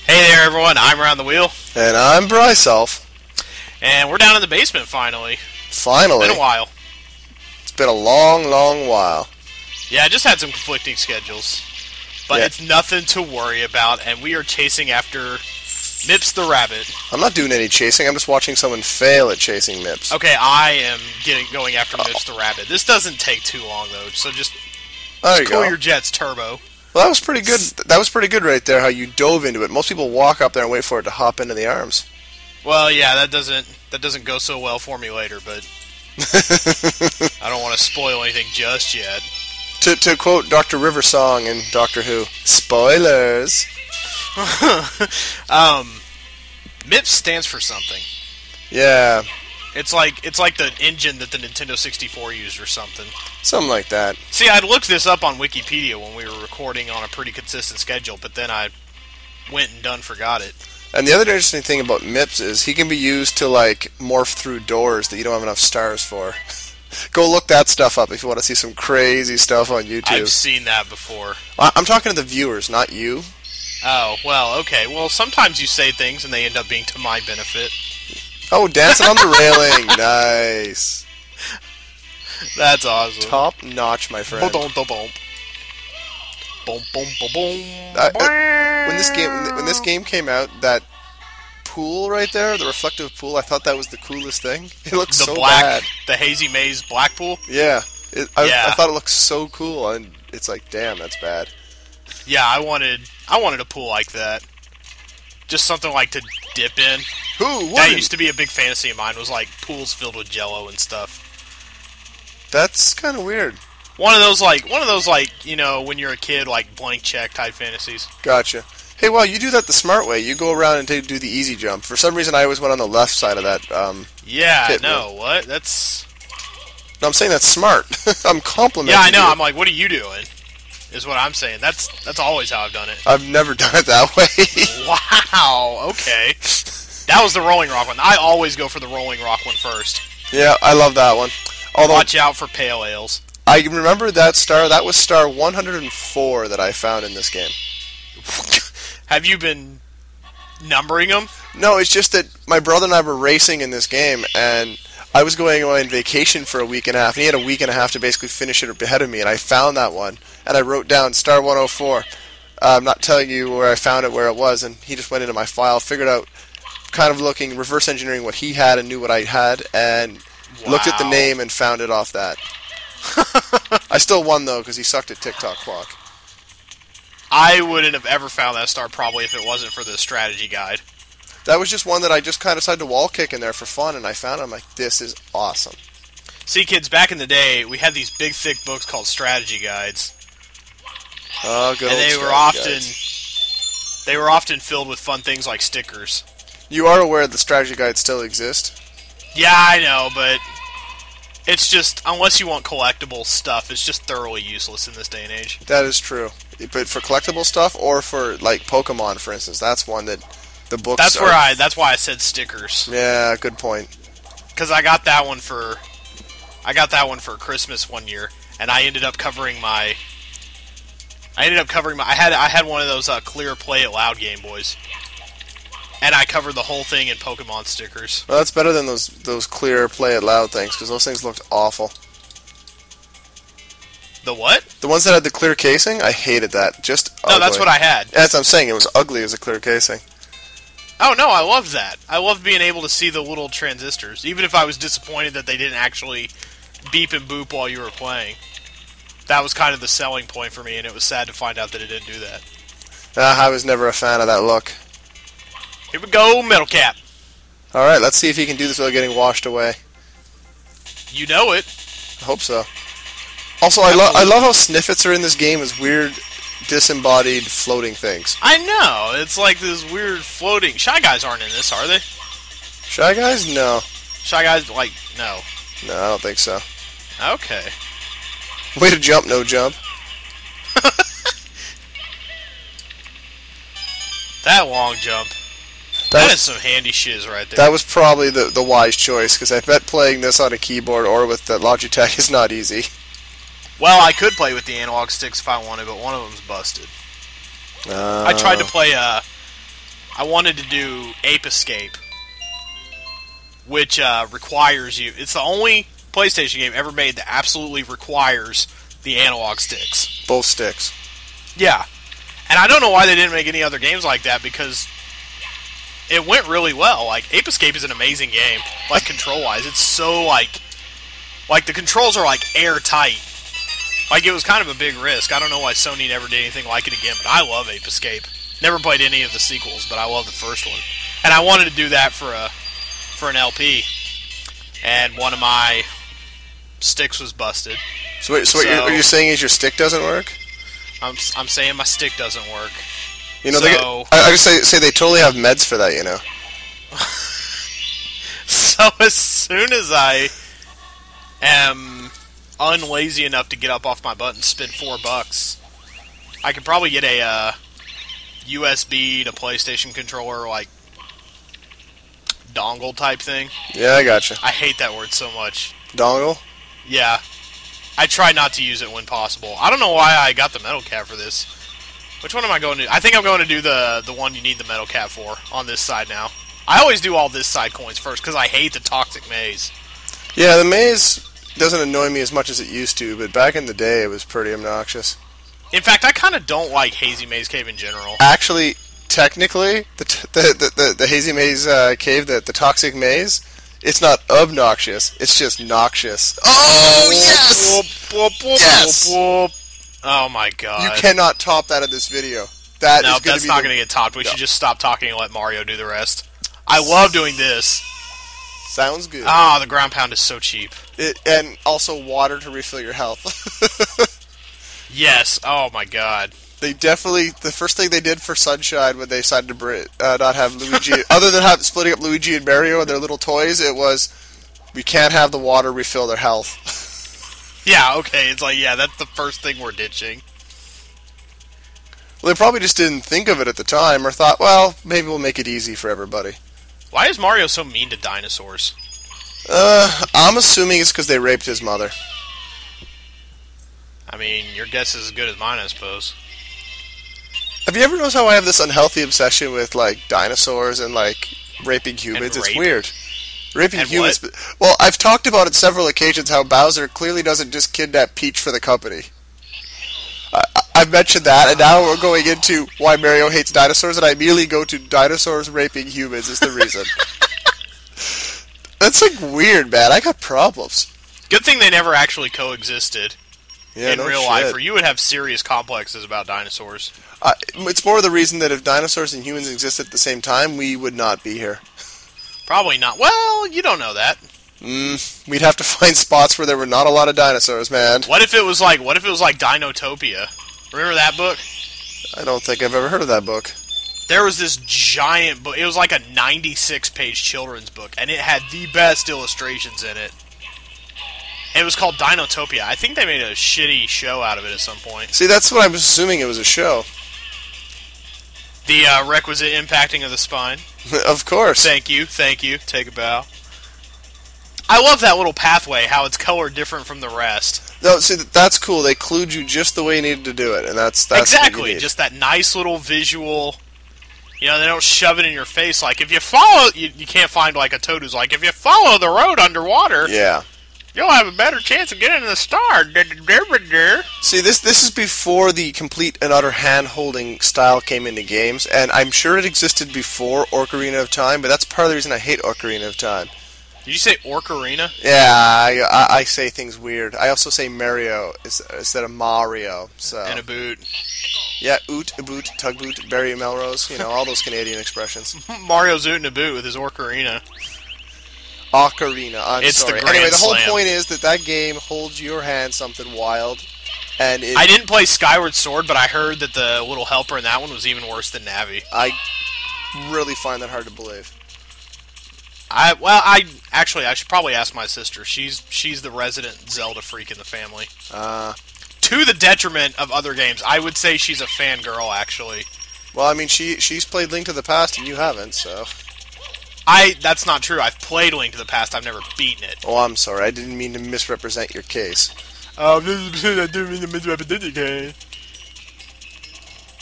Hey there, everyone. I'm Around the Wheel. And I'm Brisulph. And we're down in the basement, finally. Finally. It's been a while. It's been a long, long while. Yeah, I just had some conflicting schedules. But it's nothing to worry about, and we are chasing after MIPS the rabbit. I'm not doing any chasing. I'm just watching someone fail at chasing MIPS. Okay, I am going after MIPS the rabbit. This doesn't take too long, though, so just cool your jets turbo. Well, that was pretty good. That was pretty good right there, how you dove into it. Most people walk up there and wait for it to hop into the arms. Well, yeah, that doesn't go so well for me later, but I don't want to spoil anything just yet. To quote Dr. Riversong in Doctor Who, spoilers. MIPS stands for something. Yeah. It's like the engine that the Nintendo 64 used or something. Something like that. See, I'd looked this up on Wikipedia when we were recording on a pretty consistent schedule, but then I went and done forgot it. And the other interesting thing about MIPS is he can be used to, like, morph through doors that you don't have enough stars for. Go look that stuff up if you want to see some crazy stuff on YouTube. I've seen that before. I'm talking to the viewers, not you. Oh, well, okay. Well, sometimes you say things and they end up being to my benefit. Oh, dancing on the railing. Nice. That's awesome. Top notch, my friend. Boom, boom, boom. Boom, boom, boom, boom. When this game came out, that pool right there, the reflective pool, I thought that was the coolest thing. It looks so bad. The Hazy Maze black pool? Yeah. I thought it looked so cool, and it's like, damn, that's bad. Yeah, I wanted a pool like that. Just something like to dip in. That used to be a big fantasy of mine, was like pools filled with jello and stuff. That's kind of weird. One of those like, you know, when you're a kid, like blank check type fantasies. Gotcha. Hey, well, you do that the smart way. You go around and do the easy jump. For some reason, I always went on the left side of that. Yeah, no, what? No, I'm saying that's smart. I'm complimenting you. Yeah, I know. I'm like, what are you doing? Is what I'm saying. That's always how I've done it. I've never done it that way. Wow. Okay. That was the Rolling Rock one. I always go for the Rolling Rock one first. Yeah, I love that one. Although, watch out for pale ales. I remember that star. That was star 104 that I found in this game. Have you been numbering them? No, it's just that my brother and I were racing in this game, and I was going away on vacation for a week and a half, and he had a week and a half to basically finish it ahead of me, and I found that one, and I wrote down star 104. I'm not telling you where I found it, where it was, and he just went into my file, figured out, kind of looking, reverse engineering what he had and knew what I had, and looked at the name and found it off that. I still won, though, because he sucked at TikTok clock. I wouldn't have ever found that star probably if it wasn't for the strategy guide. That was just one that I just kind of decided to wall kick in there for fun, and I found it. I'm like, this is awesome. See, kids, back in the day, we had these big, thick books called strategy guides. Oh, good. And they were often filled with fun things like stickers. You are aware the strategy guides still exist? Yeah, I know, but it's just, unless you want collectible stuff, it's just thoroughly useless in this day and age. That is true. But for collectible stuff, or for, like, Pokemon, for instance, that's one that the books That's why I said stickers. Yeah, good point. Because I got that one for Christmas one year, and I ended up covering my... I had one of those clear Play It Loud Game Boys. And I covered the whole thing in Pokemon stickers. Well, that's better than those clear Play It Loud things, because those things looked awful. The what? The ones that had the clear casing? I hated that. Just ugly. No, that's what I had. That's what I'm saying. It was ugly as a clear casing. Oh, no, I loved that. I loved being able to see the little transistors, even if I was disappointed that they didn't actually beep and boop while you were playing. That was kind of the selling point for me, and it was sad to find out that it didn't do that. I was never a fan of that look. Here we go, Metal Cap. Alright, let's see if he can do this without getting washed away. You know it. I hope so. Also, I love how sniffets are in this game as weird, disembodied, floating things. I know. It's like this weird floating... Shy Guys aren't in this, are they? Shy Guys? No. Shy Guys, like, no. No, I don't think so. Okay. Way to jump, no jump. That long jump. That is some handy shiz right there. That was probably the wise choice, because I bet playing this on a keyboard or with the Logitech is not easy. Well, I could play with the analog sticks if I wanted, but one of them's busted. I tried to play I wanted to do Ape Escape, which requires you. It's the only PlayStation game ever made that absolutely requires the analog sticks. Both sticks. Yeah. And I don't know why they didn't make any other games like that, because it went really well. Like, Ape Escape is an amazing game, like, control-wise. It's so, like, the controls are, like, airtight. Like, it was kind of a big risk. I don't know why Sony never did anything like it again, but I love Ape Escape. Never played any of the sequels, but I love the first one. And I wanted to do that for an LP. And one of my sticks was busted. So what you're saying is your stick doesn't work? I'm saying my stick doesn't work. You know, I just say they totally have meds for that, you know. So as soon as I am unlazy enough to get up off my butt and spend $4, I could probably get a USB to PlayStation controller, like, dongle type thing. Yeah, I gotcha. I hate that word so much. Dongle? Yeah. I try not to use it when possible. I don't know why I got the metal cap for this. Which one am I going to do? I think I'm going to do the one you need the metal cap for on this side now. I always do all this side coins first because I hate the toxic maze. Yeah, the maze doesn't annoy me as much as it used to, but back in the day it was pretty obnoxious. In fact, I kind of don't like Hazy Maze Cave in general. Actually, technically, the Hazy Maze Cave, the toxic maze, it's not obnoxious. It's just noxious. Oh, yes! Yes! Oh, my God. You cannot top that in this video. That's not going to get topped. We should just stop talking and let Mario do the rest. I love doing this. Sounds good. Ah, the ground pound is so cheap. And also water to refill your health. Yes. Oh, my God. They definitely, the first thing they did for Sunshine when they decided to not have Luigi, other than splitting up Luigi and Mario and their little toys, it was, we can't have the water refill their health. Yeah, okay, it's like, yeah, that's the first thing we're ditching. Well, they probably just didn't think of it at the time, or thought, well, maybe we'll make it easy for everybody. Why is Mario so mean to dinosaurs? I'm assuming it's because they raped his mother. I mean, your guess is as good as mine, I suppose. Have you ever noticed how I have this unhealthy obsession with, like, dinosaurs and, like, raping humans? It's weird. Raping humans. What? Well, I've talked about it several occasions how Bowser clearly doesn't just kidnap Peach for the company. I've mentioned that, and now we're going into why Mario hates dinosaurs, and I immediately go to dinosaurs raping humans is the reason. That's, like, weird, man. I got problems. Good thing they never actually coexisted. Yeah, in real life, or you would have serious complexes about dinosaurs. It's more the reason that if dinosaurs and humans existed at the same time, we would not be here. Probably not. Well, you don't know that. We'd have to find spots where there were not a lot of dinosaurs, man. What if it was like Dinotopia? Remember that book? I don't think I've ever heard of that book. There was this giant book. It was like a 96-page children's book, and it had the best illustrations in it. It was called Dinotopia. I think they made a shitty show out of it at some point. See, that's what I was assuming it was a show. The requisite impacting of the spine. Of course. Thank you. Take a bow. I love that little pathway, how it's colored different from the rest. No, see, that's cool. They clued you just the way you needed to do it, and that's exactly. What you need. Just that nice little visual. You know, they don't shove it in your face. Like, if you follow... You can't find, like, a toad who's like, if you follow the road underwater... Yeah. You'll have a better chance of getting to the star. See, this is before the complete and utter hand-holding style came into games, and I'm sure it existed before Ocarina of Time, but that's part of the reason I hate Ocarina of Time. Did you say Ocarina? Yeah, I say things weird. I also say Mario instead of Mario. So. And a boot. Yeah, oot, a boot, tugboot, Barry Melrose, you know, all those Canadian expressions. Mario's ooting a boot with his Ocarina. Ocarina. I'm sorry. Anyway, the whole Slam. point is that game holds your hand something wild, and I didn't play Skyward Sword, but I heard that the little helper in that one was even worse than Navi. I really find that hard to believe. I should probably ask my sister. She's the resident Zelda freak in the family. To the detriment of other games, I would say she's a fangirl. Actually. Well, I mean, she's played Link to the Past and you haven't, so. That's not true. I've played Link to the Past. I've never beaten it. Oh, I'm sorry. I didn't mean to misrepresent your case. I didn't mean to misrepresent your case.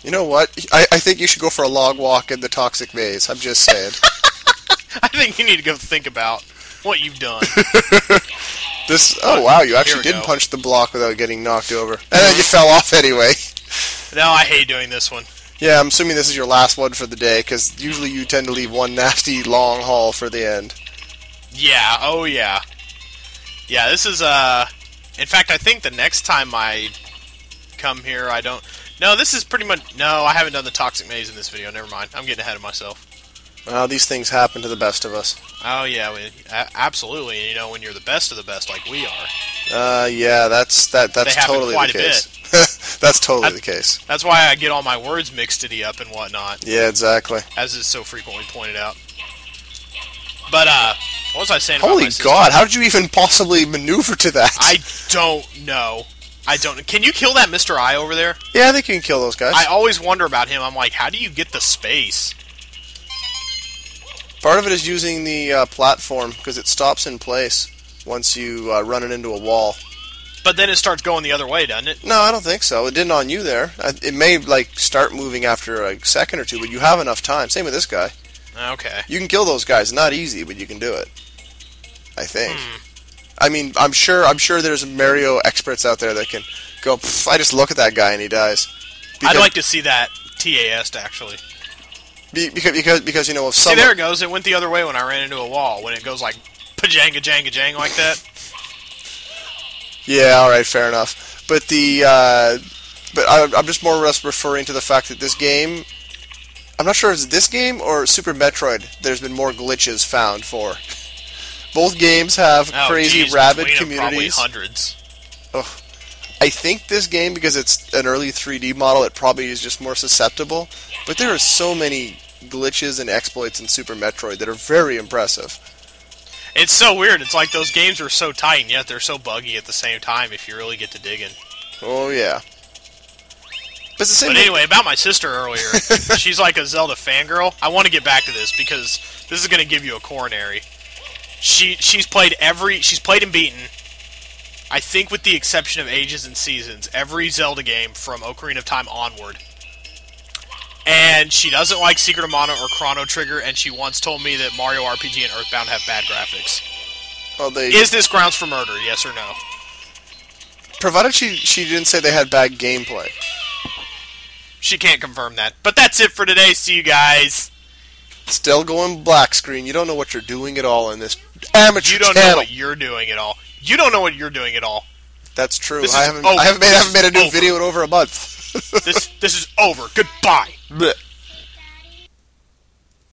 You know what? I think you should go for a log walk in the toxic maze. I'm just saying. I think you need to go think about what you've done. Oh wow, you actually did punch the block without getting knocked over. And then you fell off anyway. No, I hate doing this one. Yeah, I'm assuming this is your last one for the day, because usually you tend to leave one nasty long haul for the end. Yeah, oh yeah. Yeah, this is, in fact, I think the next time I come here, I don't... No, this is pretty much... No, I haven't done the toxic maze in this video, never mind. I'm getting ahead of myself. These things happen to the best of us. Oh yeah, absolutely. And, you know, when you're the best of the best, like we are. Yeah, that's totally the case. That's totally the case. That's why I get all my words mixed-y up and whatnot. Yeah, exactly. As is so frequently pointed out. But, what was I saying about Holy God, how did you even possibly maneuver to that? I don't know. Can you kill that Mr. I over there? Yeah, I think you can kill those guys. I always wonder about him. I'm like, how do you get the space? Part of it is using the platform, because it stops in place once you run it into a wall. But then it starts going the other way, doesn't it? No, I don't think so. It didn't on you there. It may, start moving after a second or two, but you have enough time. Same with this guy. Okay. You can kill those guys. Not easy, but you can do it. I think. I mean, I'm sure there's Mario experts out there that can go, I just look at that guy and he dies. I'd like to see that TAS'd, actually. Because you know, if See, there it goes. It went the other way when I ran into a wall. When it goes like, pajanga, janga, jang like that. Yeah, alright, fair enough. But I'm just more or less referring to the fact that this game... I'm not sure if it's this game or Super Metroid there's been more glitches found for. Both games have crazy rabid communities. Probably hundreds. Oh. I think this game, because it's an early 3D model, it probably is just more susceptible. But there are so many glitches and exploits in Super Metroid that are very impressive. It's so weird. It's like those games are so tight, and yet they're so buggy at the same time if you really get to digging. Oh, yeah. But anyway, about my sister earlier, she's like a Zelda fangirl. I want to get back to this because this is going to give you a coronary. She's played and beaten, I think with the exception of Ages and Seasons, every Zelda game from Ocarina of Time onward. And she doesn't like Secret of Mana or Chrono Trigger, and she once told me that Mario RPG and Earthbound have bad graphics. Well, Is this grounds for murder, yes or no? Provided she didn't say they had bad gameplay. She can't confirm that. But that's it for today. See you guys. Still going black screen. You don't know what you're doing at all in this amateur You don't channel. know what you're doing at all. You don't know what you're doing at all. That's true. I haven't made a new video in over a month. This is over. Goodbye. Blech.